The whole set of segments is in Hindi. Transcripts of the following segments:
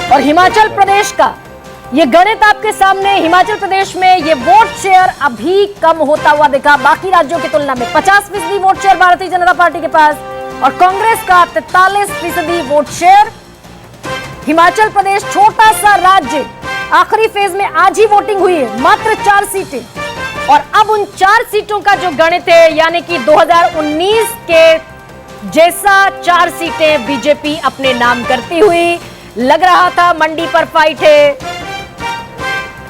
और हिमाचल प्रदेश का ये गणित आपके सामने। हिमाचल प्रदेश में ये वोट शेयर अभी कम होता हुआ दिखा बाकी राज्यों की तुलना में। 50% vote share Bharatiya Janata party के पास और कांग्रेस का 43% वोट शेयर। हिमाचल प्रदेश छोटा सा राज्य, आखिरी फेज में आज ही वोटिंग हुई है, मात्र 4 सीटें। और अब उन 4 सीटों का जो गणित है, यानी कि 2019 के जैसा 4 सीटें बीजेपी अपने नाम करती हुई। लग रहा था मंडी पर फाइट है,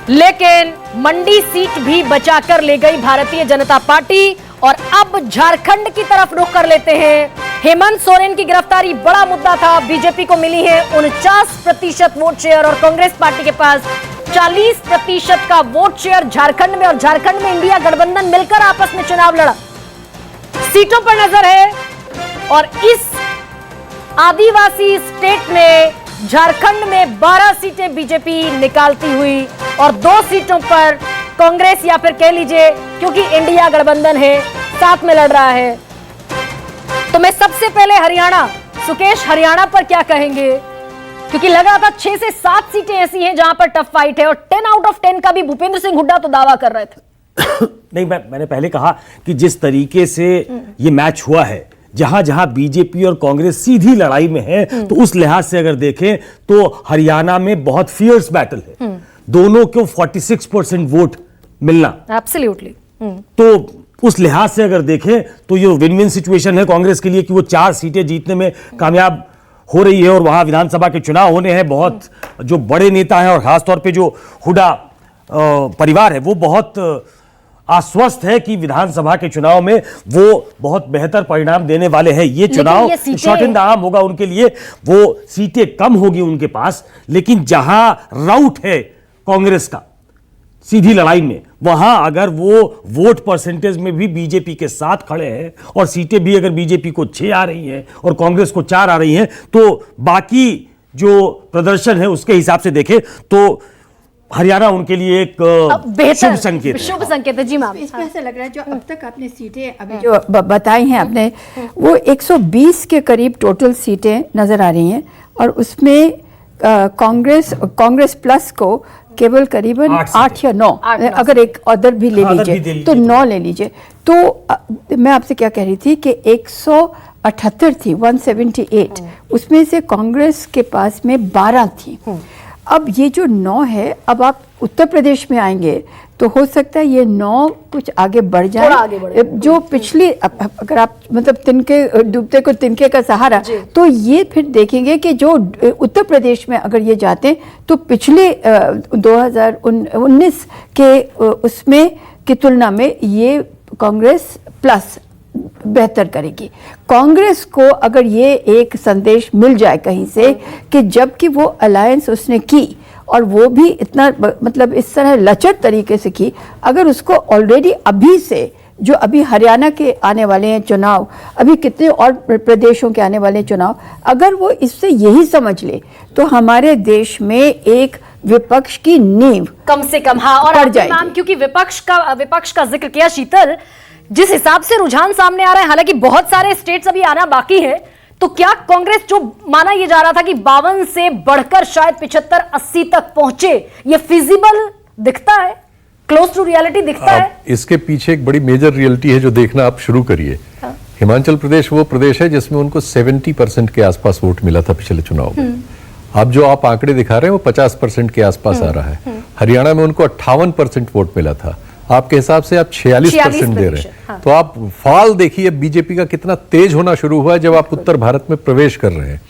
लेकिन मंडी सीट भी बचाकर ले गई भारतीय जनता पार्टी। और अब झारखंड की तरफ रुख कर लेते हैं। हेमंत सोरेन की गिरफ्तारी बड़ा मुद्दा था। बीजेपी को मिली है 49% वोट शेयर और कांग्रेस पार्टी के पास 40% का वोट शेयर झारखंड में। और झारखंड में इंडिया गठबंधन मिलकर आपस में चुनाव लड़ा। सीटों पर नजर है और इस आदिवासी स्टेट में झारखंड में 12 सीटें बीजेपी निकालती हुई और 2 सीटों पर कांग्रेस, या फिर कह लीजिए क्योंकि इंडिया गठबंधन है साथ में लड़ रहा है। तो मैं सबसे पहले हरियाणा, सुकेश हरियाणा पर क्या कहेंगे? क्योंकि लग रहा था 6 से 7 सीटें ऐसी हैं जहां पर टफ फाइट है और 10 आउट ऑफ 10 का भी भूपेंद्र सिंह हुड्डा तो दावा कर रहे थे। नहीं, मैंने पहले कहा कि जिस तरीके से ये मैच हुआ है, जहां जहां बीजेपी और कांग्रेस सीधी लड़ाई में है, तो उस लिहाज से अगर देखें तो हरियाणा में बहुत फियर्स बैटल है। दोनों को 46% वोट मिलना, एब्सोल्युटली। तो उस लिहाज से अगर देखें तो ये विन विन सिचुएशन है कांग्रेस के लिए कि वो 4 सीटें जीतने में कामयाब हो रही है। और वहां विधानसभा के चुनाव होने हैं, बहुत जो बड़े नेता हैं और खासतौर पे जो हुड्डा परिवार है वो बहुत आश्वस्त है कि विधानसभा के चुनाव में वो बहुत बेहतर परिणाम देने वाले हैं। ये चुनाव शॉर्ट इन द आर्म होगा उनके लिए, वो सीटें कम होगी उनके पास, लेकिन जहां राउट है कांग्रेस का सीधी लड़ाई में, वहां अगर वो वोट परसेंटेज में भी बीजेपी के साथ खड़े हैं और सीटें भी अगर बीजेपी को 6 आ रही हैं और कांग्रेस को 4 आ रही हैं, तो बाकी जो प्रदर्शन है उसके हिसाब से देखें तो हरियाणा उनके लिए एक शुभ संकेत है। शुभ संकेत है जी मैम। इसमें ऐसा लग रहा है जो अब तक आपने सीटें अभी जो बताई हैं आपने, वो 120 के करीब टोटल सीटें नजर आ रही हैं और उसमें कांग्रेस प्लस को केवल करीबन 8 या 9, अगर एक अदर भी ले लीजिए तो 9 ले लीजिए। तो मैं आपसे क्या कह रही थी कि 178 थी, 178, उसमें से कांग्रेस के पास में 12 थी। अब ये जो 9 है, अब आप उत्तर प्रदेश में आएंगे तो हो सकता है ये 9 कुछ आगे बढ़ जाए। जो पिछली, अगर आप मतलब तिनके डूबते को तिनके का सहारा, तो ये फिर देखेंगे कि जो उत्तर प्रदेश में अगर ये जाते तो पिछले 2019 के उसमें की तुलना में ये कांग्रेस प्लस बेहतर करेगी। कांग्रेस को अगर ये एक संदेश मिल जाए कहीं से कि जबकि वो अलायंस उसने की और वो भी इतना मतलब इस तरह लचर तरीके से की, अगर उसको ऑलरेडी अभी से, जो अभी हरियाणा के आने वाले हैं चुनाव, अभी कितने और प्रदेशों के आने वाले चुनाव, अगर वो इससे यही समझ ले तो हमारे देश में एक विपक्ष की नींव कम से कम और नाम, क्योंकि विपक्ष का जिक्र किया शीतल, जिस हिसाब से रुझान सामने आ रहा है, हालांकि बहुत सारे स्टेट्स अभी आना बाकी है, तो क्या कांग्रेस, जो माना यह जा रहा था कि 52 से बढ़कर शायद 75-80 तक पहुंचे, ये फिजिबल दिखता है, क्लोज टू रियलिटी दिखता है? इसके पीछे एक बड़ी मेजर रियलिटी है जो देखना आप शुरू करिए। हिमाचल प्रदेश वो प्रदेश है जिसमें उनको 70% के आसपास वोट मिला था पिछले चुनाव में। अब जो आप आंकड़े दिखा रहे हैं वो 50% के आसपास आ रहा है। हरियाणा में उनको 58% वोट मिला था, आपके हिसाब से आप 46% दे रहे हैं। हाँ। तो आप फॉल देखिए बीजेपी का कितना तेज होना शुरू हुआ है जब आप उत्तर भारत में प्रवेश कर रहे हैं।